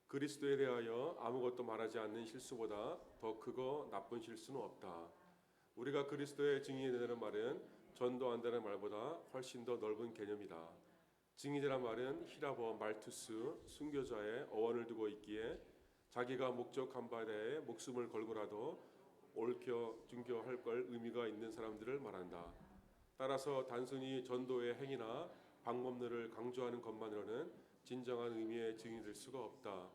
그리스도에 대하여 아무것도 말하지 않는 실수보다 더 크고 나쁜 실수는 없다. 우리가 그리스도의 증인이 되는 말은 전도한다는 말보다 훨씬 더 넓은 개념이다. 증인이란 말은 히라버 말투스 순교자의 어원을 두고 있기에 자기가 목적한 바에 대해 목숨을 걸고라도 옳겨 증거할 걸 의미가 있는 사람들을 말한다. 따라서 단순히 전도의 행위나 방법론을 강조하는 것만으로는 진정한 의미의 증인이 될 수가 없다.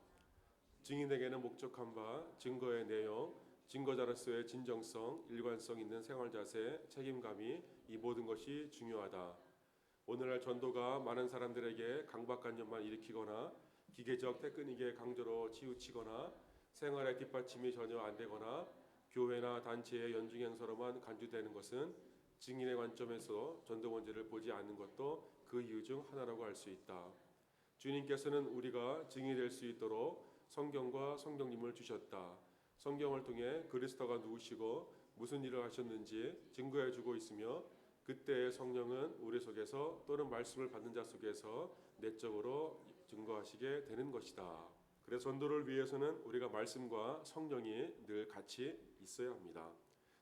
증인에게는 목적한 바, 증거의 내용, 증거자로서의 진정성, 일관성 있는 생활 자세, 책임감이 이 모든 것이 중요하다. 오늘날 전도가 많은 사람들에게 강박관념만 일으키거나 기계적 테크닉의 강조로 치우치거나 생활의 뒷받침이 전혀 안 되거나 교회나 단체의 연중 행사로만 간주되는 것은 증인의 관점에서 전도 문제를 보지 않는 것도 그 이유 중 하나라고 할 수 있다. 주님께서는 우리가 증인이 될 수 있도록 성경과 성령님을 주셨다. 성경을 통해 그리스도가 누구시고 무슨 일을 하셨는지 증거해 주고 있으며 그때의 성령은 우리 속에서 또는 말씀을 받는 자 속에서 내적으로 증거하시게 되는 것이다. 그래서 전도를 위해서는 우리가 말씀과 성령이 늘 같이 있어야 합니다.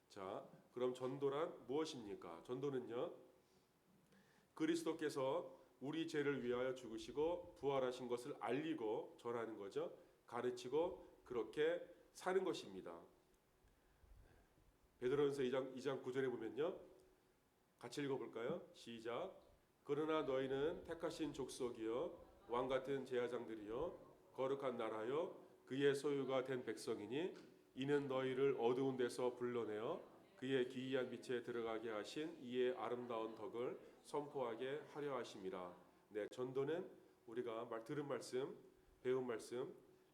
자, 그럼 전도란 무엇입니까? 전도는요, 그리스도께서 우리 죄를 위하여 죽으시고 부활하신 것을 알리고 전하는 거죠. 가르치고 그렇게 사는 것입니다. 베드로전서 2장 9절에 보면요, 같이 읽어볼까요? 시작. 그러나 너희는 택하신 족속이요 왕 같은 제사장들이요 거룩한 나라요 그의 소유가 된 백성이니 이는 너희를 어두운 데서 불러내어 그의 기이한 빛에 들어가게 하신 이의 아름다운 덕을 선포하게 하려 하심이라. 네, 전도는 우리가 들은 말씀, 배운 말씀,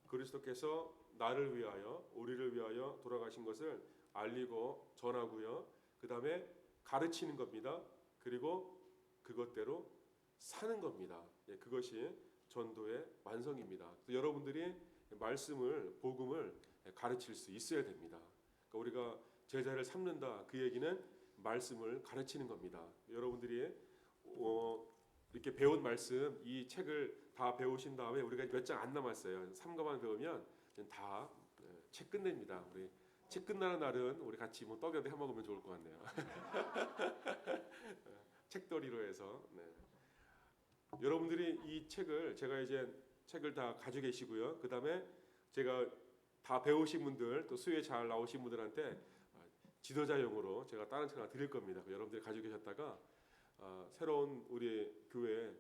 그리스도께서 나를 위하여, 우리를 위하여 돌아가신 것을 알리고 전하고요. 그 다음에 가르치는 겁니다. 그리고 그것대로 사는 겁니다. 예, 그것이 전도의 완성입니다. 여러분들이 말씀을, 복음을 가르칠 수 있어야 됩니다. 그러니까 우리가 제자를 삼는다, 그 얘기는 말씀을 가르치는 겁니다. 여러분들이 이렇게 배운 말씀, 이 책을 다 배우신 다음에 우리가 몇 장 안 남았어요. 3과만 배우면 다 책 끝냅니다. 우리 책 끝나는 날은 우리 같이 뭐 떡이라도 해 먹으면 좋을 것 같네요. 책더리로 해서. 네. 여러분들이 이 책을 제가 이제 책을 다 가지고 계시고요. 그 다음에 제가 다 배우신 분들 또 수혜 잘 나오신 분들한테 지도자용으로 제가 다른 책 하나 드릴 겁니다. 여러분들이 가지고 계셨다가 새로운 우리 교회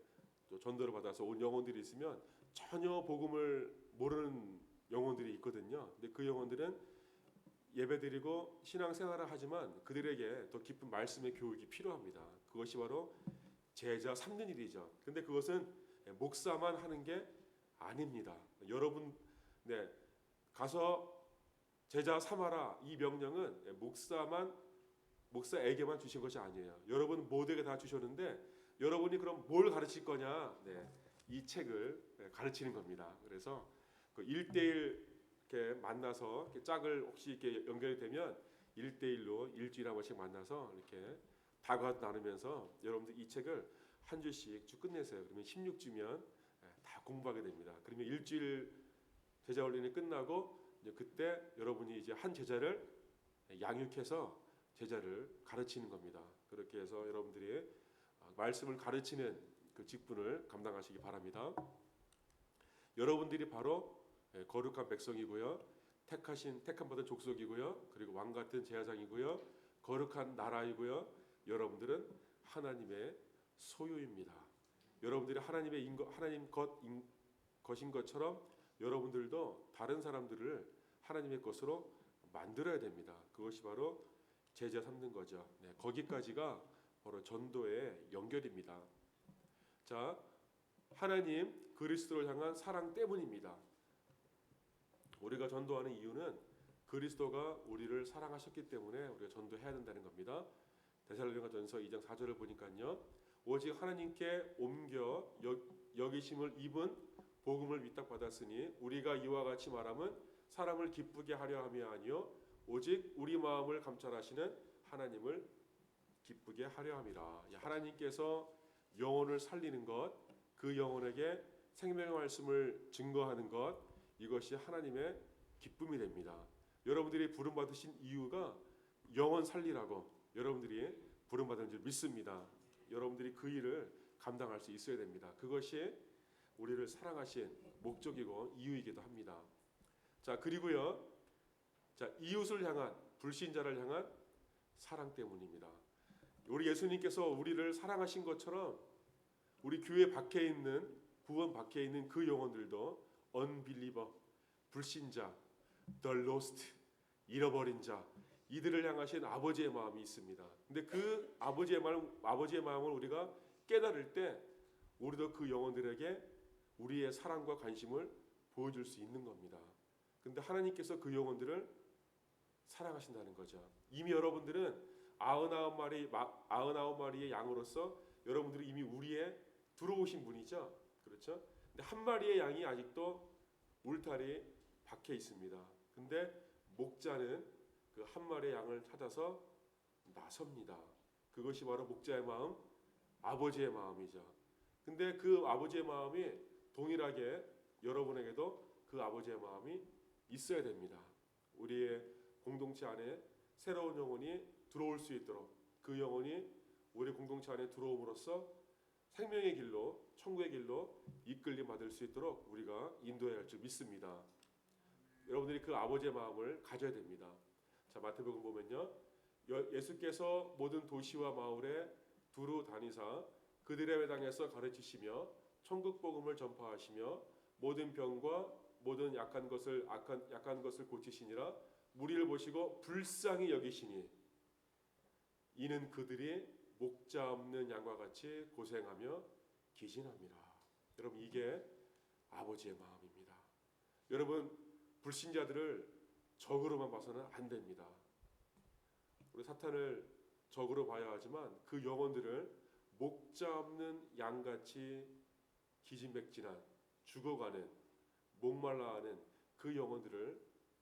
또 전도를 받아서 온 영혼들이 있으면 전혀 복음을 모르는 영혼들이 있거든요. 근데 그 영혼들은 예배드리고 신앙생활을 하지만 그들에게 더 깊은 말씀의 교육이 필요합니다. 그것이 바로 제자 삼는 일이죠. 근데 그것은 목사만 하는 게 아닙니다. 여러분, 네, 가서 제자 삼아라 이 명령은 목사에게만 주신 것이 아니에요. 여러분 모두에게 다 주셨는데 여러분이 그럼 뭘 가르칠 거냐? 네, 이 책을 가르치는 겁니다. 그래서 그 1대1 이렇게 만나서 이렇게 짝을 혹시 이렇게 연결이 되면 1대1로 일주일에 한 번씩 만나서 이렇게 다과 나누면서 여러분들 이 책을 한 주씩 쭉 끝내세요. 그러면 16주면 다 공부하게 됩니다. 그러면 일주일 제자 훈련이 끝나고 이제 그때 여러분이 이제 한 제자를 양육해서 제자를 가르치는 겁니다. 그렇게 해서 여러분들이 말씀을 가르치는 그 직분을 감당하시기 바랍니다. 여러분들이 바로 거룩한 백성이고요, 택함 받은 족속이고요, 그리고 왕 같은 제사장이고요, 거룩한 나라이고요. 여러분들은 하나님의 소유입니다. 여러분들이 하나님 것인 것처럼 여러분들도 다른 사람들을 하나님의 것으로 만들어야 됩니다. 그것이 바로 제자 삼는 거죠. 네, 거기까지가 바로 전도의 연결입니다. 자, 하나님 그리스도를 향한 사랑 때문입니다. 우리가 전도하는 이유는 그리스도가 우리를 사랑하셨기 때문에 우리가 전도해야 된다는 겁니다. 데살로니가전서 2장 4절을 보니까요, 오직 하나님께 옮겨 여기심을 입은 복음을 위탁받았으니 우리가 이와 같이 말함은 사람을 기쁘게 하려 함이 아니요 오직 우리 마음을 감찰하시는 하나님을 기쁘게 하려 함이라. 하나님께서 영혼을 살리는 것, 그 영혼에게 생명의 말씀을 증거하는 것, 이것이 하나님의 기쁨이 됩니다. 여러분들이 부름 받으신 이유가 영혼 살리라고 여러분들이 부름 받은 줄 믿습니다. 여러분들이 그 일을 감당할 수 있어야 됩니다. 그것이 우리를 사랑하신 목적이고 이유이기도 합니다. 자, 그리고요. 자, 이웃을 향한 불신자를 향한 사랑 때문입니다. 우리 예수님께서 우리를 사랑하신 것처럼 우리 교회 밖에 있는 구원 밖에 있는 그 영혼들도 unbeliever, 불신자, the lost, 잃어버린 자 이들을 향하신 아버지의 마음이 있습니다. 근데 그 아버지의 마음을 우리가 깨달을 때 우리도 그 영혼들에게 우리의 사랑과 관심을 보여줄 수 있는 겁니다. 근데 하나님께서 그 영혼들을 사랑하신다는 거죠. 이미 여러분들은 99마리의 양으로서 여러분들이 이미 우리에 들어오신 분이죠. 그렇죠? 근데 한 마리의 양이 아직도 울타리 박혀 있습니다. 근데 목자는 그 한 마리의 양을 찾아서 나섭니다. 그것이 바로 목자의 마음, 아버지의 마음이죠. 근데 그 아버지의 마음이 동일하게 여러분에게도 그 아버지의 마음이 있어야 됩니다. 우리의 공동체 안에 새로운 영혼이 들어올 수 있도록 그 영혼이 우리 공동체 안에 들어옴으로써 생명의 길로 천국의 길로 이끌림 받을 수 있도록 우리가 인도해야 할 줄 믿습니다. 여러분들이 그 아버지의 마음을 가져야 됩니다. 자, 마태복음 보면요. 예수께서 모든 도시와 마을에 두루 다니사 그들의 회당에서 가르치시며 천국 복음을 전파하시며 모든 병과 모든 약한 것을 고치시니라. 무리를 보시고 불쌍히 여기시니 이는 그들이 목자 없는 양과 같이 고생하며 기진함이라. 여러분, 이게 아버지의 마음입니다. 여러분, 불신자들을 적으로만 봐서는 안 됩니다. 우리 사탄을 적으로 봐야 하지만 그 영혼들을 목자 없는 양같이 기진맥진한 죽어가는 목말라하는 그 영혼들을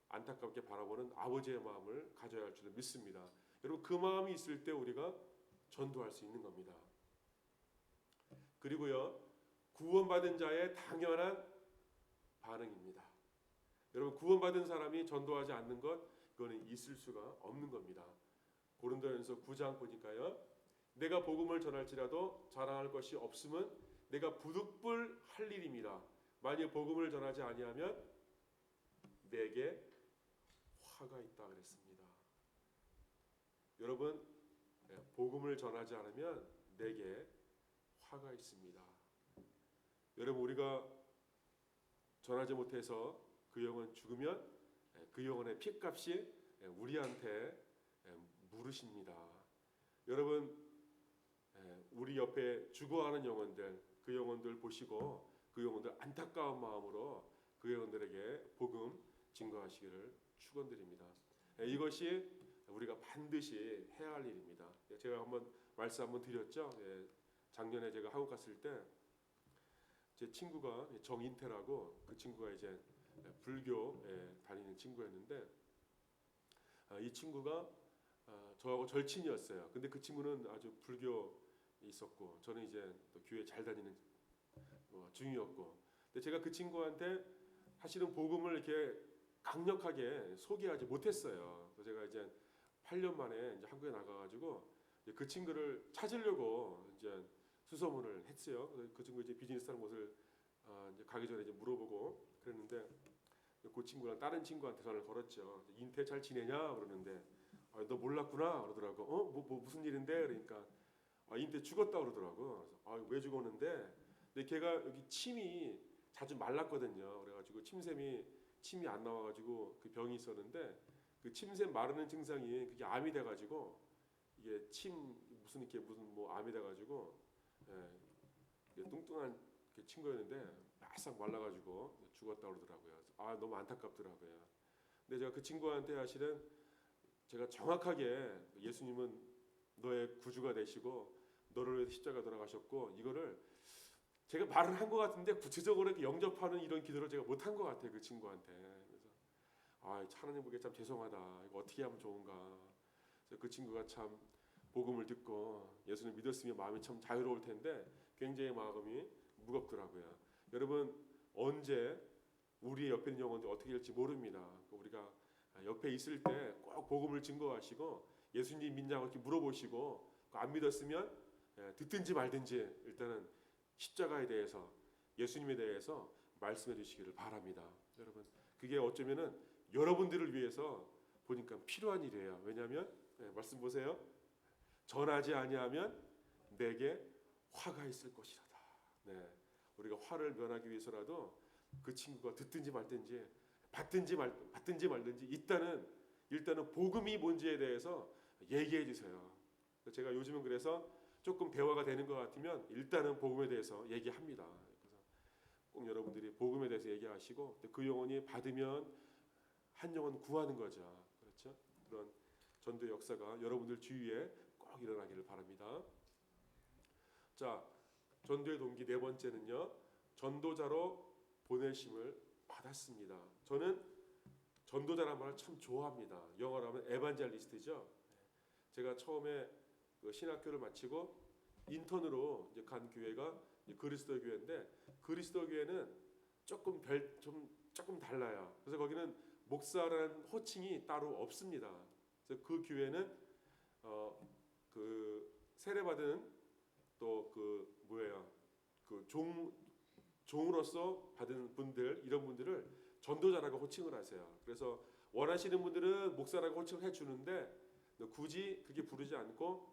안타깝게 바라보는 아버지의 마음을 가져야 할 줄 믿습니다. 여러분, 그 마음이 있을 때 우리가 전도할 수 있는 겁니다. 그리고요, 구원받은 자의 당연한 반응입니다. 여러분, 구원받은 사람이 전도하지 않는 것, 그거는 있을 수가 없는 겁니다. 고린도전서 9장 보니까요, 내가 복음을 전할지라도 자랑할 것이 없음은 내가 부득불 할 일입니다. 만일 복음을 전하지 아니하면 내게 화가 있다 그랬습니다. 여러분, 복음을 전하지 않으면 내게 화가 있습니다. 여러분, 우리가 전하지 못해서 그 영혼 죽으면 그 영혼의 피값이 우리한테 물으십니다. 여러분, 우리 옆에 죽어가는 영혼들, 그 영혼들 보시고 그 영혼들 안타까운 마음으로 그 영혼들에게 복음 증거하시기를 축원드립니다. 이것이 우리가 반드시 해야 할 일입니다. 제가 한번 말씀 한번 드렸죠. 작년에 제가 한국 갔을 때 제 친구가 정인태라고, 그 친구가 이제 불교에 다니는 친구였는데 이 친구가 저하고 절친이었어요. 근데 그 친구는 아주 불교 있었고 저는 이제 또 교회 잘 다니는 중이었고, 근데 제가 그 친구한테 사실은 복음을 이렇게 강력하게 소개하지 못했어요. 그래서 제가 이제 8년 만에 이제 한국에 나가가지고 그 친구를 찾으려고 이제 수소문을 했어요. 그 친구 이제 비즈니스 하는 곳을 이제 가기 전에 이제 물어보고 그랬는데, 그 친구랑 다른 친구한테 전화를 걸었죠. 인태 잘 지내냐 그러는데 너 몰랐구나 그러더라고. 뭐 무슨 일인데? 그러니까 인태 죽었다 그러더라고. 그래서 왜 죽었는데? 근데 걔가 여기 침이 자주 말랐거든요. 그래가지고 침이 안 나와가지고 그 병이 있었는데 그 침샘 마르는 증상이 그게 암이 돼가지고 이게 무슨 뭐 암이 돼가지고 뚱뚱한 친구였는데 바싹 말라가지고 죽었다 그러더라고요. 너무 안타깝더라고요. 근데 제가 그 친구한테 사실은 제가 정확하게 예수님은 너의 구주가 되시고 너를 위해서 십자가 돌아가셨고, 이거를 제가 말을 한 것 같은데 구체적으로 이렇게 영접하는 이런 기도를 제가 못한 것 같아요, 그 친구한테. 그래서 하나님 보기에 참 죄송하다. 이거 어떻게 하면 좋은가. 그래서 그 친구가 참 복음을 듣고 예수를 믿었으면 마음이 참 자유로울 텐데 굉장히 마음이 무겁더라고요. 여러분, 언제 우리의 옆에 있는 영혼들 어떻게 될지 모릅니다. 우리가 옆에 있을 때 꼭 복음을 증거하시고 예수님 믿냐고 이렇게 물어보시고 안 믿었으면 듣든지 말든지 일단은 십자가에 대해서 예수님에 대해서 말씀해 주시기를 바랍니다. 여러분 그게 어쩌면은 여러분들을 위해서 보니까 필요한 일이에요. 왜냐하면 말씀 보세요. 전하지 아니하면 내게 화가 있을 것이라다. 네, 우리가 화를 면하기 위해서라도 그 친구가 듣든지 말든지 받든지 말든지 일단은 복음이 뭔지에 대해서 얘기해 주세요. 제가 요즘은 그래서 조금 대화가 되는 것 같으면 일단은 복음에 대해서 얘기합니다. 그래서 꼭 여러분들이 복음에 대해서 얘기하시고 그 영혼이 받으면 한 영혼 구하는 거죠. 그렇죠? 그런 전도 역사가 여러분들 주위에 꼭 일어나기를 바랍니다. 자, 전도의 동기 네 번째는요. 전도자로 보내심을 받았습니다. 저는 전도자라는 말을 참 좋아합니다. 영어로 하면 에반젤리스트죠. 제가 처음에 그 신학교를 마치고 인턴으로 이제 간 교회가 이제 그리스도 교회인데 그리스도 교회는 조금 달라요. 그래서 거기는 목사라는 호칭이 따로 없습니다. 그래서 그 교회는 그 세례받은 또 그 종으로서 받은 분들 이런 분들을 전도자라고 호칭을 하세요. 그래서 원하시는 분들은 목사라고 호칭을 해주는데 굳이 그렇게 부르지 않고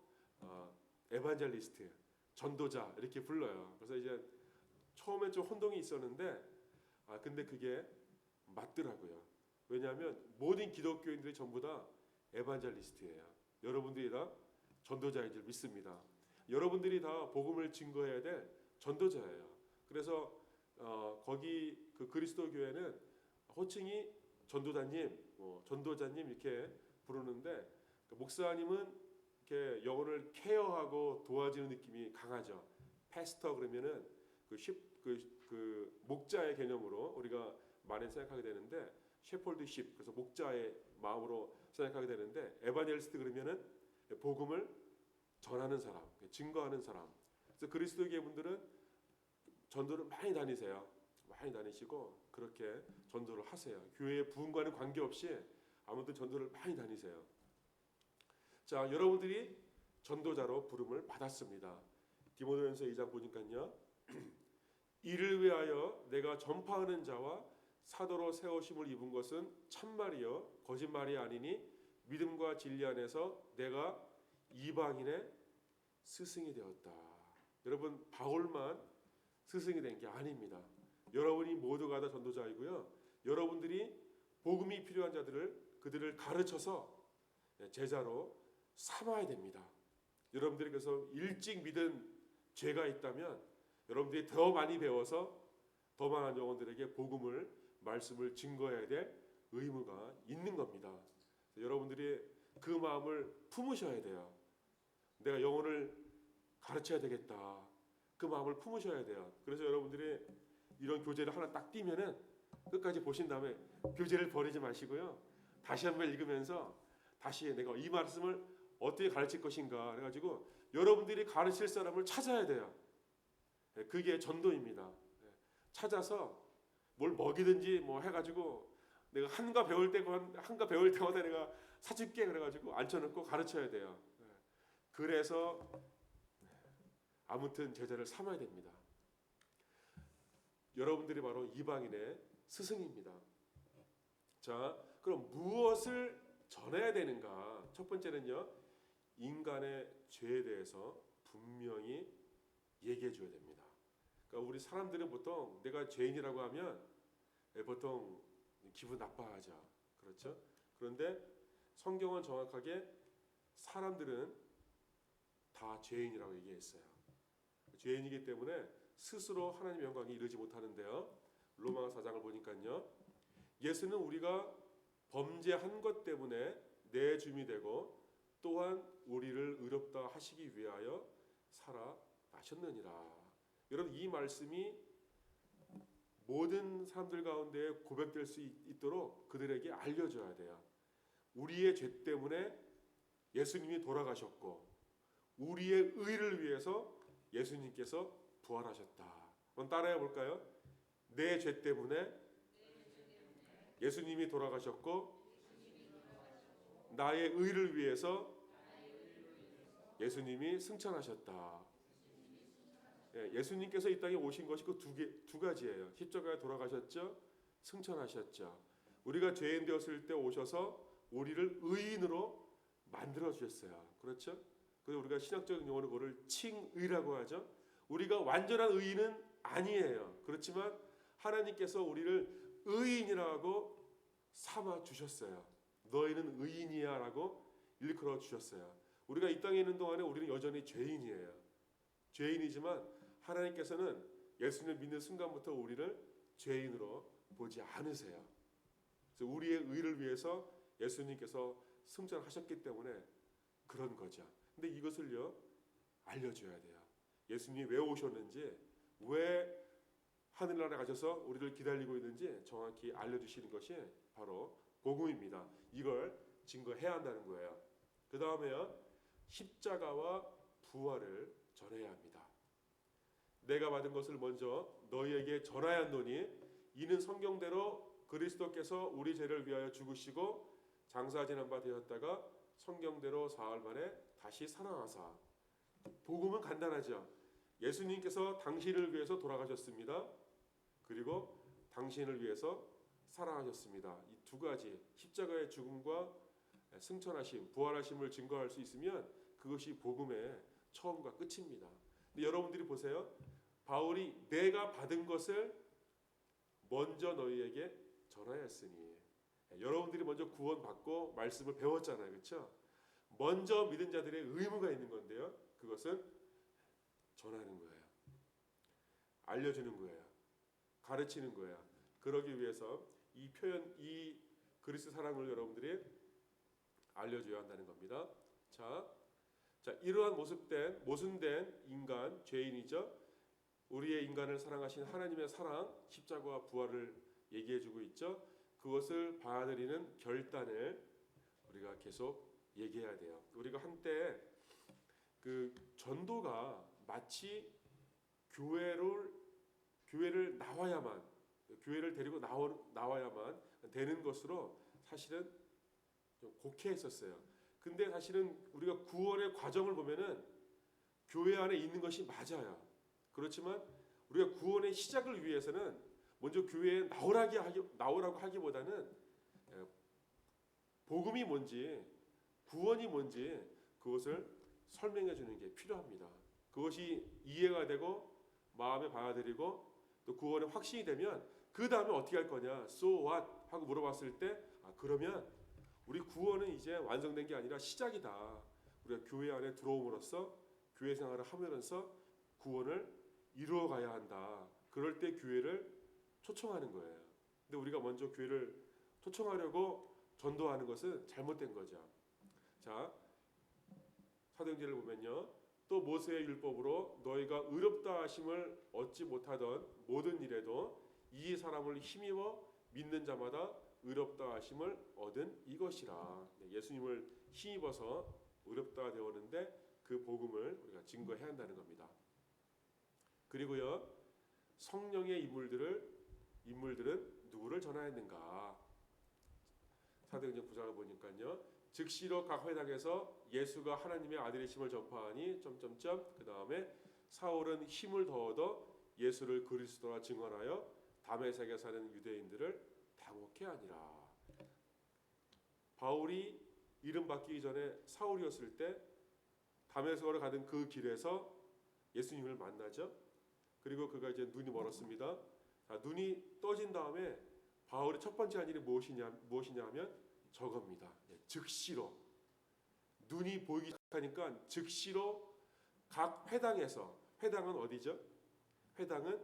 에반젤리스트, 전도자 이렇게 불러요. 그래서 이제 처음에 좀 혼동이 있었는데 근데 그게 맞더라고요. 왜냐하면 모든 기독교인들이 전부 다 에반젤리스트예요. 여러분들이 다 전도자인 줄 믿습니다. 여러분들이 다 복음을 증거해야 될 전도자예요. 그래서 거기 그 그리스도 교회는 호칭이 전도자님, 전도자님 이렇게 부르는데 목사님은 이렇게 영혼을 케어하고 도와주는 느낌이 강하죠. 패스터 그러면은 그 목자의 개념으로 우리가 많이 생각하게 되는데 셰폴드십 그래서 목자의 마음으로 생각하게 되는데 에반젤리스트 그러면은 복음을 전하는 사람, 증거하는 사람. 그래서 그리스도교회 분들은 전도를 많이 다니세요. 많이 다니시고 그렇게 전도를 하세요. 교회의 부흥과는 관계없이 아무튼 전도를 많이 다니세요. 자, 여러분들이 전도자로 부름을 받았습니다. 디모데전서 2장 보니까요. 이를 위하여 내가 전파하는 자와 사도로 세우심을 입은 것은 참말이요 거짓말이 아니니 믿음과 진리 안에서 내가 이방인의 스승이 되었다. 여러분 바울만 스승이 된 게 아닙니다. 여러분이 모두가 다 전도자이고요. 여러분들이 복음이 필요한 그들을 가르쳐서 제자로 삼아야 됩니다. 여러분들이 그래서 일찍 믿은 죄가 있다면 여러분들이 더 많이 배워서 더 많은 영혼들에게 말씀을 증거해야 될 의무가 있는 겁니다. 여러분들이 그 마음을 품으셔야 돼요. 내가 영혼을 가르쳐야 되겠다. 그 마음을 품으셔야 돼요. 그래서 여러분들이 이런 교재를 하나 딱 띄면은 끝까지 보신 다음에 교재를 버리지 마시고요. 다시 한번 읽으면서 다시 내가 이 말씀을 어떻게 가르칠 것인가 그래가지고 여러분들이 가르칠 사람을 찾아야 돼요. 그게 전도입니다. 찾아서 뭘 먹이든지 뭐 해가지고 내가 한가 배울 때마다 내가 사줄게 그래가지고 앉혀놓고 가르쳐야 돼요. 그래서 아무튼 제자를 삼아야 됩니다. 여러분들이 바로 이방인의 스승입니다. 자, 그럼 무엇을 전해야 되는가? 첫 번째는요, 인간의 죄에 대해서 분명히 얘기해 줘야 됩니다. 그러니까 우리 사람들은 보통 내가 죄인이라고 하면 보통 기분 나빠하죠. 그렇죠? 그런데 성경은 정확하게 사람들은 다 죄인이라고 얘기했어요. 죄인이기 때문에 스스로 하나님의 영광에 이르지 못하는데요. 로마서 4장을 보니까요. 예수는 우리가 범죄한 것 때문에 내줌이 되고 또한 우리를 의롭다 하시기 위하여 살아나셨느니라. 여러분 이 말씀이 모든 사람들 가운데 고백될 수 있도록 그들에게 알려줘야 돼요. 우리의 죄 때문에 예수님이 돌아가셨고 우리의 의를 위해서 예수님께서 부활하셨다. 한번 따라해 볼까요? 내 죄 때문에 예수님이 돌아가셨고 나의 의를 위해서 예수님이 승천하셨다. 예수님께서 이 땅에 오신 것이 그 두 가지예요. 십자가에 돌아가셨죠. 승천하셨죠. 우리가 죄인 되었을 때 오셔서 우리를 의인으로 만들어 주셨어요. 그렇죠? 그래서 우리가 신학적인 용어로 그걸 칭의라고 하죠. 우리가 완전한 의인은 아니에요. 그렇지만 하나님께서 우리를 의인이라고 삼아 주셨어요. 너희는 의인이야라고 일컬어 주셨어요. 우리가 이 땅에 있는 동안에 우리는 여전히 죄인이에요. 죄인이지만 하나님께서는 예수님을 믿는 순간부터 우리를 죄인으로 보지 않으세요. 그래서 우리의 의를 위해서 예수님께서 승천하셨기 때문에 그런 거죠. 근데 이것을요 알려줘야 돼요. 예수님이 왜 오셨는지, 왜 하늘나라에 가셔서 우리를 기다리고 있는지 정확히 알려주시는 것이 바로 복음입니다. 이걸 증거해야 한다는 거예요. 그 다음에요, 십자가와 부활을 전해야 합니다. 내가 받은 것을 먼저 너희에게 전하였노니 이는 성경대로 그리스도께서 우리 죄를 위하여 죽으시고 장사 지난 바 되었다가 성경대로 사흘 만에 다시 살아나사. 복음은 간단하죠. 예수님께서 당신을 위해서 돌아가셨습니다. 그리고 당신을 위해서 살아나셨습니다. 이 두 가지, 십자가의 죽음과 승천하심, 부활하심을 증거할 수 있으면 그것이 복음의 처음과 끝입니다. 근데 여러분들이 보세요. 바울이 내가 받은 것을 먼저 너희에게 전하였으니, 여러분들이 먼저 구원받고 말씀을 배웠잖아요. 그렇죠? 먼저 믿은 자들의 의무가 있는 건데요. 그것은 전하는 거예요. 알려주는 거예요. 가르치는 거예요. 그러기 위해서 이 표현, 이 그리스도 사랑을 여러분들이 알려줘야 한다는 겁니다. 자, 이러한 모순된 인간, 죄인이죠. 우리의 인간을 사랑하신 하나님의 사랑, 십자가와 부활을 얘기해주고 있죠. 그것을 받아들이는 결단을 우리가 계속 얘기해야 돼요. 우리가 한때 그 전도가 마치 교회를 나와야만, 교회를 데리고 나와야만 되는 것으로 사실은 좀 곡해했었어요. 근데 사실은 우리가 구원의 과정을 보면은 교회 안에 있는 것이 맞아요. 그렇지만 우리가 구원의 시작을 위해서는 먼저 교회에 나오라고 하기보다는 복음이 뭔지, 구원이 뭔지 그것을 설명해 주는 게 필요합니다. 그것이 이해가 되고 마음에 받아들이고 또 구원의 확신이 되면 그 다음에 어떻게 할 거냐, so what 하고 물어봤을 때, 그러면 우리 구원은 이제 완성된 게 아니라 시작이다. 우리가 교회 안에 들어옴으로써 교회 생활을 하면서 구원을 이루어가야 한다. 그럴 때 교회를 초청하는 거예요. 근데 우리가 먼저 교회를 초청하려고 전도하는 것은 잘못된 거죠. 자, 사도행전을 보면요, 또 모세의 율법으로 너희가 의롭다 하심을 얻지 못하던 모든 일에도 이 사람을 힘입어 믿는 자마다 의롭다 하심을 얻은 이것이라. 예수님을 힘입어서 의롭다 되었는데 그 복음을 우리가 증거해야 한다는 겁니다. 그리고요, 성령의 인물들은 누구를 전하였는가? 사도행전 9장을 보니까요, 즉시로 각 회당에서 예수가 하나님의 아들이심을 전파하니 그 다음에 사울은 힘을 더 얻어 예수를 그리스도라 증언하여 다메섹에 사는 유대인들을 당혹해 하니라. 바울이 이름 바뀌기 전에 사울이었을 때 다메섹으로 가는 그 길에서 예수님을 만나죠. 그리고 그가 이제 눈이 멀었습니다. 눈이 떠진 다음에 바울의 첫 번째 한 일이 무엇이냐 하면 저겁니다. 즉시로 눈이 보이기 시작하니까 즉시로 각 회당에서, 회당은 어디죠? 회당은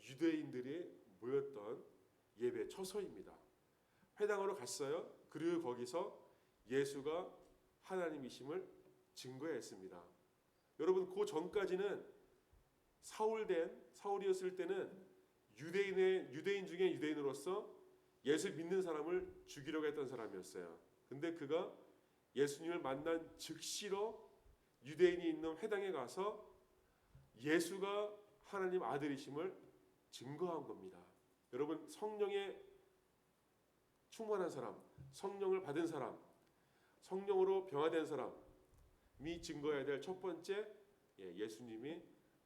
유대인들이 모였던 예배 처소입니다. 회당으로 갔어요. 그리고 거기서 예수가 하나님이심을 증거했습니다. 여러분, 그 전까지는 사울이었을 때는 유대인 중에 유대인으로서 예수 믿는 사람을 죽이려고 했던 사람이었어요. 근데 그가 예수님을 만난 즉시로 유대인이 있는 회당에 가서 예수가 하나님 아들이심을 증거한 겁니다. 여러분, 성령의 충만한 사람, 성령을 받은 사람, 성령으로 변화된 사람이 증거해야 될 첫 번째, 예수님이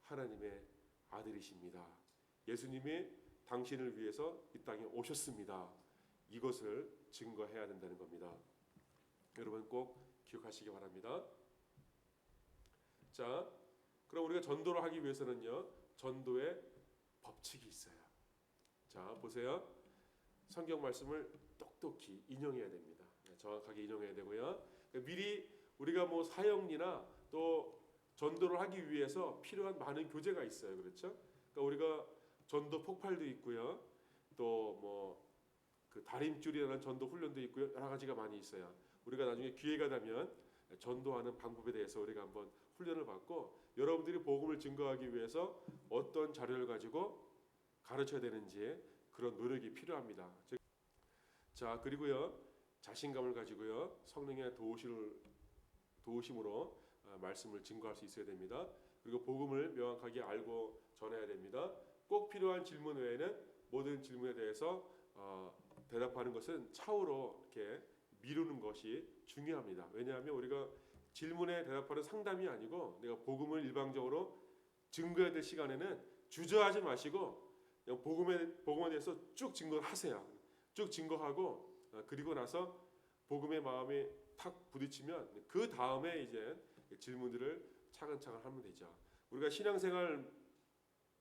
하나님의 아들이십니다. 예수님이 당신을 위해서 이 땅에 오셨습니다. 이것을 증거해야 된다는 겁니다. 여러분 꼭 기억하시기 바랍니다. 자, 그럼 우리가 전도를 하기 위해서는요, 전도의 법칙이 있어요. 자, 보세요. 성경 말씀을 똑똑히 인용해야 됩니다. 정확하게 인용해야 되고요. 미리 우리가 뭐 사역이나 또 전도를 하기 위해서 필요한 많은 교재가 있어요. 그렇죠? 그러니까 우리가 전도 폭발도 있고요. 또 뭐 그 다림줄이라는 전도 훈련도 있고요. 여러 가지가 많이 있어요. 우리가 나중에 기회가 되면 전도하는 방법에 대해서 우리가 한번 훈련을 받고 여러분들이 복음을 증거하기 위해서 어떤 자료를 가지고 가르쳐야 되는지 그런 노력이 필요합니다. 자, 그리고요. 자신감을 가지고요. 성령의 도우심으로 말씀을 증거할 수 있어야 됩니다. 그리고 복음을 명확하게 알고 전해야 됩니다. 꼭 필요한 질문 외에는 모든 질문에 대해서 대답하는 것은 차후로 이렇게 미루는 것이 중요합니다. 왜냐하면 우리가 질문에 대답하는 상담이 아니고 내가 복음을 일방적으로 증거해야 될 시간에는 주저하지 마시고 그냥 복음에 대해서 쭉 증거를 하세요. 쭉 증거하고 그리고 나서 복음의 마음이 탁 부딪히면 그 다음에 이제 질문들을 차근차근 하면 되죠. 우리가 신앙생활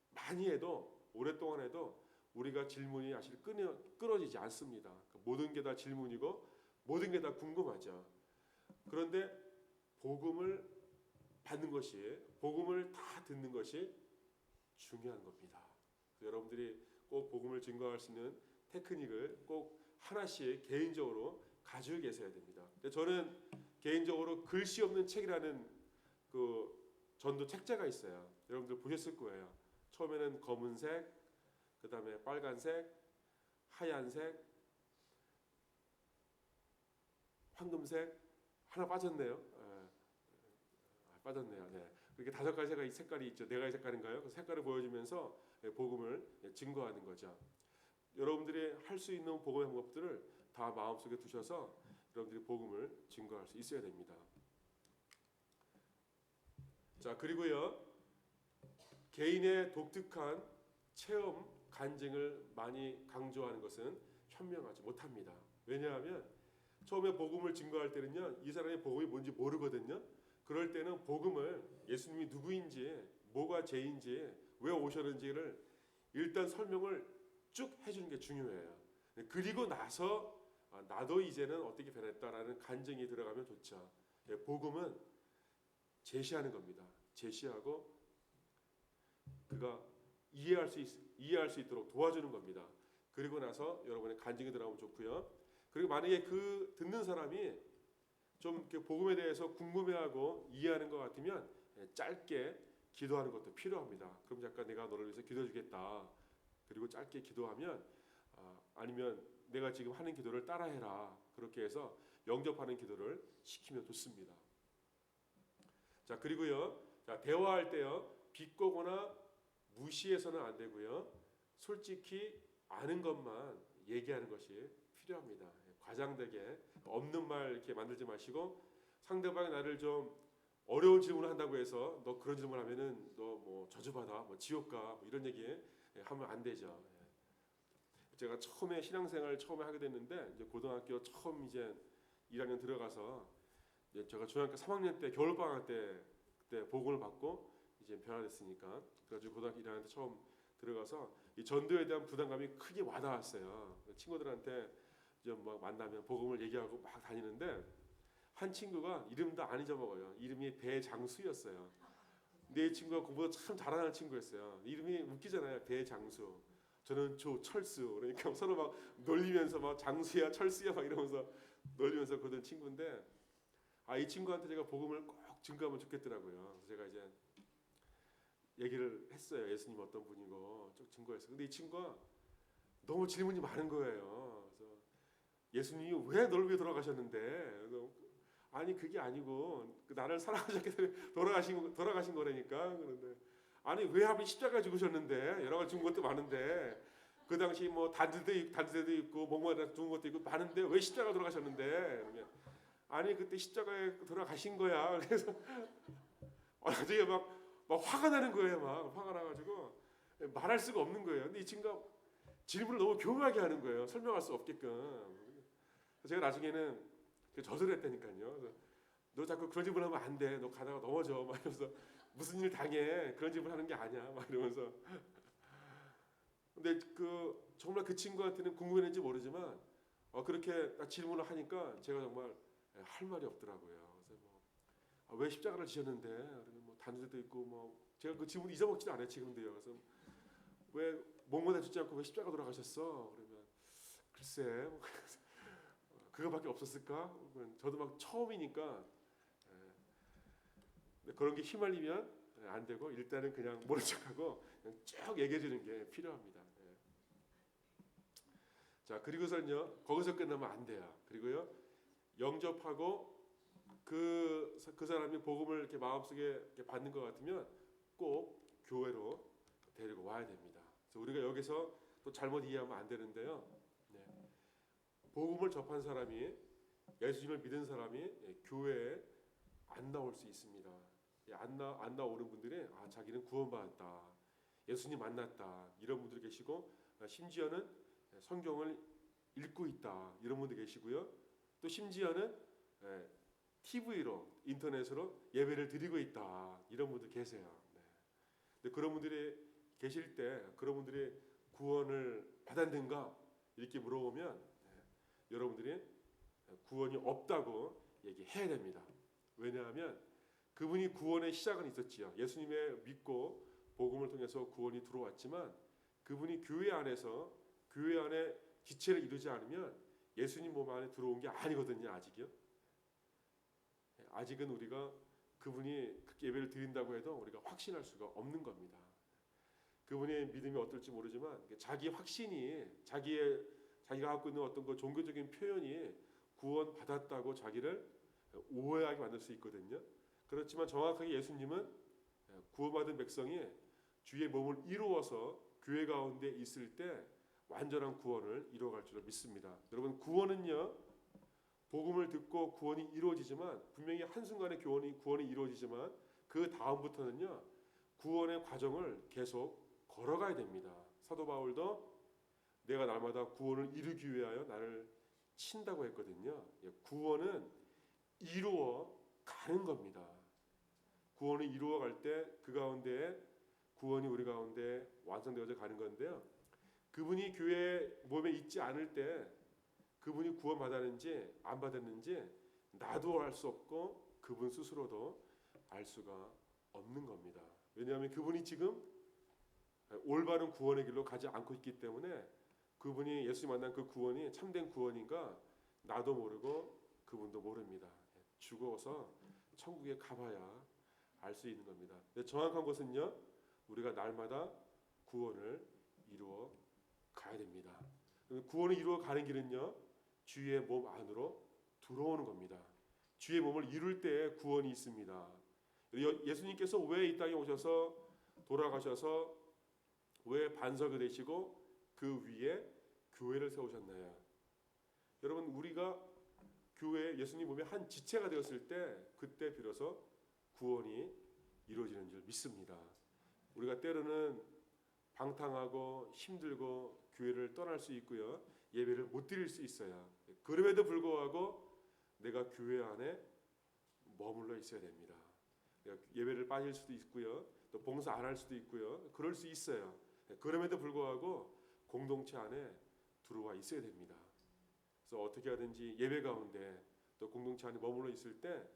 많이 해도 오랫동안 해도 우리가 질문이 사실 끊어지지 않습니다. 모든 게 다 질문이고 모든 게 다 궁금하죠. 그런데 복음을 받는 것이 복음을 다 듣는 것이 중요한 겁니다. 여러분들이 꼭 복음을 증거할 수 있는 테크닉을 꼭 하나씩 개인적으로 가지고 계셔야 됩니다. 저는 개인적으로 글씨 없는 책이라는 그 전도 책자가 있어요. 여러분들 보셨을 거예요. 처음에는 검은색, 그 다음에 빨간색, 하얀색, 황금색, 하나 빠졌네요. 빠졌네요. 네. 그렇게 5가지 색깔이 있죠. 4가지 색깔인가요? 그 색깔을 보여주면서 복음을 증거하는 거죠. 여러분들이 할 수 있는 복음의 방법들을 다 마음속에 두셔서 여러분들이 복음을 증거할 수 있어야 됩니다. 자, 그리고요. 개인의 독특한 체험, 간증을 많이 강조하는 것은 현명하지 못합니다. 왜냐하면 처음에 복음을 증거할 때는요. 이 사람이 복음이 뭔지 모르거든요. 그럴 때는 복음을 예수님이 누구인지, 뭐가 죄인지, 왜 오셨는지를 일단 설명을 쭉 해주는 게 중요해요. 그리고 나서 나도 이제는 어떻게 변했다라는 간증이 들어가면 좋죠. 복음은 제시하는 겁니다. 제시하고 그가 이해할 수 있도록 도와주는 겁니다. 그리고 나서 여러분의 간증이 들어가면 좋고요. 그리고 만약에 그 듣는 사람이 좀 이렇게 복음에 대해서 궁금해하고 이해하는 것 같으면 짧게 기도하는 것도 필요합니다. 그럼 잠깐 내가 너를 위해서 기도해 주겠다. 그리고 짧게 기도하면 아니면 내가 지금 하는 기도를 따라해라. 그렇게 해서 영접하는 기도를 시키면 좋습니다. 자, 그리고요. 자, 대화할 때요. 비꼬거나 무시해서는 안 되고요. 솔직히 아는 것만 얘기하는 것이 필요합니다. 과장되게 없는 말 이렇게 만들지 마시고 상대방이 나를 좀 어려운 질문을 한다고 해서 너 그런 질문하면은 너 뭐 저주받아, 뭐 지옥 가, 뭐 이런 얘기 하면 안 되죠. 제가 처음에 신앙생활 처음에 하게 됐는데 이제 고등학교 처음 이제 1학년 들어가서 이제 제가 중학교 3학년 때 겨울 방학 때 그때 복음을 받고 이제 변화됐으니까 그래가지고 고등학교 1학년 때 처음 들어가서 이 전도에 대한 부담감이 크게 와닿았어요. 친구들한테 이제 막 만나면 복음을 얘기하고 막 다니는데 한 친구가 이름도 안 잊어먹어요. 이름이 배장수였어요. 근데 이 친구가 공부 참 잘하는 친구였어요. 이름이 웃기잖아요. 배장수. 저는 조철수. 그러니까 서로 막 놀리면서 막 장수야 철수야 막 이러면서 놀리면서 그러던 친구인데 이 친구한테 제가 복음을 꼭 증거하면 좋겠더라고요. 그래서 제가 이제 얘기를 했어요. 예수님 어떤 분이고 쭉 증거했어요. 근데 이 친구가 너무 질문이 많은 거예요. 그래서 예수님이 왜 널 위해 돌아가셨는데? 아니 그게 아니고 나를 사랑하셨기 때문에 돌아가신 거라니까. 그런데 아니 왜 하필 십자가 죽으셨는데? 여러 가지 증거도 많은데 그 당시 뭐 단지도 있고 목마다 죽은 것도 있고 많은데 왜 십자가 돌아가셨는데? 그러면 아니 그때 십자가에 돌아가신 거야. 그래서 나중에 막 화가 나는 거예요. 막 화가 나가지고 말할 수가 없는 거예요. 근데 이 친구가 질문을 너무 교묘하게 하는 거예요. 설명할 수 없게끔. 제가 나중에는 저주를 했다니까요. 그래서 너 자꾸 그런 질문 하면 안 돼. 너 가다가 넘어져. 막 이러면서 무슨 일 당해. 그런 질문 하는 게 아니야. 막 이러면서. 근데 정말 그 친구한테는 궁금했는지 모르지만 그렇게 질문을 하니까 제가 정말 할 말이 없더라고요. 그래서 왜 십자가를 지셨는데? 그러면 뭐 단두대도 있고 뭐 제가 그 질문 잊어먹지도 않아요. 지금도요. 그래서 왜 목마다 죽지 않고 왜 십자가 돌아가셨어? 그러면 글쎄 그거밖에 없었을까? 저도 막 처음이니까 그런 게 휘말리면 안 되고 일단은 그냥 모른 척하고 그냥 쭉 얘기해 주는 게 필요합니다. 자, 그리고서는요, 거기서 끝나면 안 돼요. 그리고요, 영접하고 그 사람이 복음을 이렇게 마음속에 이렇게 받는 것 같으면 꼭 교회로 데리고 와야 됩니다. 그래서 우리가 여기서 또 잘못 이해하면 안 되는데요. 네. 복음을 접한 사람이 예수님을 믿은 사람이 교회에 안 나올 수 있습니다. 안 나오는 분들이 자기는 구원받았다, 예수님 만났다 이런 분들 계시고 심지어는 성경을 읽고 있다 이런 분들 계시고요. 또 심지어는 TV로 인터넷으로 예배를 드리고 있다 이런 분들 계세요. 네. 근데 그런 분들이 계실 때 그런 분들이 구원을 받았는가 이렇게 물어보면 여러분들이 구원이 없다고 얘기해야 됩니다. 왜냐하면 그분이 구원의 시작은 있었지요. 예수님의 믿고 복음을 통해서 구원이 들어왔지만 그분이 교회 안에 지체를 이루지 않으면 예수님 몸 안에 들어온 게 아니거든요. 아직이요. 아직은 우리가 그분이 그렇게 예배를 드린다고 해도 우리가 확신할 수가 없는 겁니다. 그분의 믿음이 어떨지 모르지만 자기 확신이 자기가 갖고 있는 어떤 그 종교적인 표현이 구원받았다고 자기를 오해하게 만들 수 있거든요. 그렇지만 정확하게 예수님은 구원받은 백성이 주의 몸을 이루어서 교회 가운데 있을 때 완전한 구원을 이루어갈 줄 믿습니다. 여러분, 구원은요, 복음을 듣고 구원이 이루어지지만 분명히 한순간에 구원이 이루어지지만 그 다음부터는요, 구원의 과정을 계속 걸어가야 됩니다. 사도 바울도 내가 날마다 구원을 이루기 위하여 나를 친다고 했거든요. 구원은 이루어 가는 겁니다. 구원을 이루어 갈 때 그 가운데 구원이 우리 가운데 완성되어져 가는 건데요. 그분이 교회 몸에 있지 않을 때 그분이 구원 받았는지 안 받았는지 나도 알 수 없고 그분 스스로도 알 수가 없는 겁니다. 왜냐하면 그분이 지금 올바른 구원의 길로 가지 않고 있기 때문에 그분이 예수 만난 그 구원이 참된 구원인가 나도 모르고 그분도 모릅니다. 죽어서 천국에 가봐야 알 수 있는 겁니다. 정확한 것은요, 우리가 날마다 구원을 이루어 가야 됩니다. 구원을 이루어 가는 길은요, 주의 몸 안으로 들어오는 겁니다. 주의 몸을 이룰 때 구원이 있습니다. 예수님께서 왜 이 땅에 오셔서 돌아가셔서 왜 반석이 되시고 그 위에 교회를 세우셨나요? 여러분, 우리가 교회 예수님 몸의 한 지체가 되었을 때 그때 비로소 구원이 이루어지는 줄 믿습니다. 우리가 때로는 방탕하고 힘들고 교회를 떠날 수 있고요. 예배를 못 드릴 수 있어요. 그럼에도 불구하고 내가 교회 안에 머물러 있어야 됩니다. 예배를 빠질 수도 있고요. 또 봉사 안 할 수도 있고요. 그럴 수 있어요. 그럼에도 불구하고 공동체 안에 들어와 있어야 됩니다. 그래서 어떻게 하든지 예배 가운데 또 공동체 안에 머물러 있을 때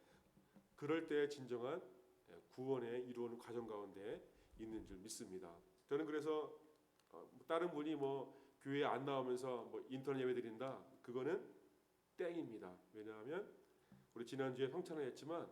그럴 때 진정한 구원의 이루어오는 과정 가운데 있는 줄 믿습니다. 저는 그래서 다른 분이 교회에 안 나오면서 인터넷 예배 드린다, 그거는 땡입니다. 왜냐하면 우리 지난주에 성찬을 했지만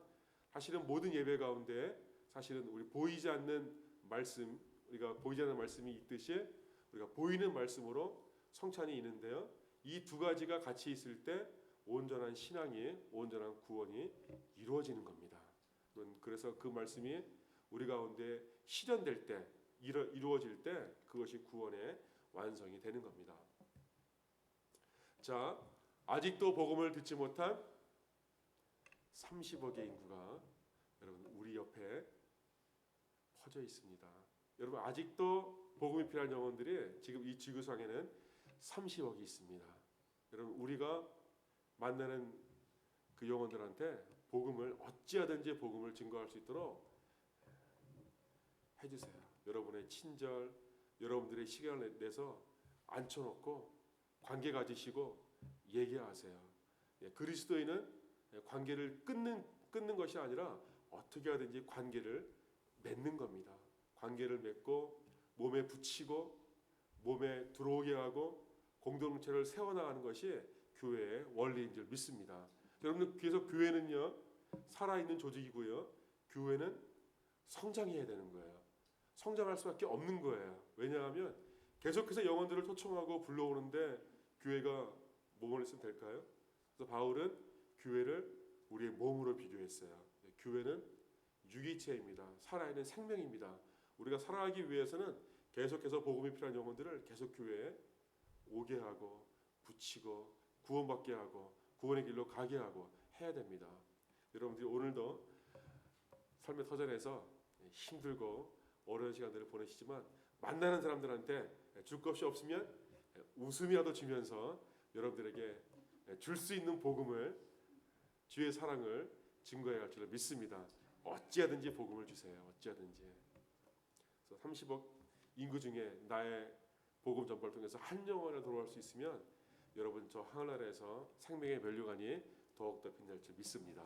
사실은 모든 예배 가운데 사실은 우리 보이지 않는 말씀, 우리가 보이지 않는 말씀이 있듯이 우리가 보이는 말씀으로 성찬이 있는데요. 이 두 가지가 같이 있을 때 온전한 신앙이, 온전한 구원이 이루어지는 겁니다. 그래서 그 말씀이 우리 가운데 실현될 때, 이루어질 때 그것이 구원의 완성이 되는 겁니다. 자, 아직도 복음을 듣지 못한 30억의 인구가 여러분 우리 옆에 퍼져 있습니다. 여러분 아직도 복음이 필요한 영혼들이 지금 이 지구상에는 30억이 있습니다. 여러분 우리가 만나는 그 영혼들한테 복음을 어찌하든지 복음을 증거할 수 있도록 해주세요. 여러분의 친절, 여러분들의 시간을 내서 앉혀놓고 관계 가지시고 얘기하세요. 그리스도인은 관계를 끊는 것이 아니라 어떻게 하든지 관계를 맺는 겁니다. 관계를 맺고 몸에 붙이고 몸에 들어오게 하고 공동체를 세워나가는 것이 교회의 원리인 줄 믿습니다. 여러분 그래서 교회는요 살아있는 조직이고요. 교회는 성장해야 되는 거예요. 성장할 수밖에 없는 거예요. 왜냐하면 계속해서 영혼들을 초청하고 불러오는데 교회가 몸을 쓰면 될까요? 그래서 바울은 교회를 우리의 몸으로 비교했어요. 교회는 유기체입니다. 살아있는 생명입니다. 우리가 살아가기 위해서는 계속해서 복음이 필요한 영혼들을 계속 교회에 오게 하고 붙이고 구원받게 하고 구원의 길로 가게 하고 해야 됩니다. 여러분들이 오늘도 삶의 터전에서 힘들고 어려운 시간들을 보내시지만 만나는 사람들한테 줄 것이 없으면 웃음이라도 주면서 여러분들에게 줄 수 있는 복음을 주의 사랑을 증거해야 할 줄 믿습니다. 어찌하든지 복음을 주세요. 어찌하든지. 그래서 30억 인구 중에 나의 복음 전파를 통해서 한 영혼을 돌아올 수 있으면 여러분 저 하늘나라에서 생명의 면류관이 더욱더 빛날 줄 믿습니다.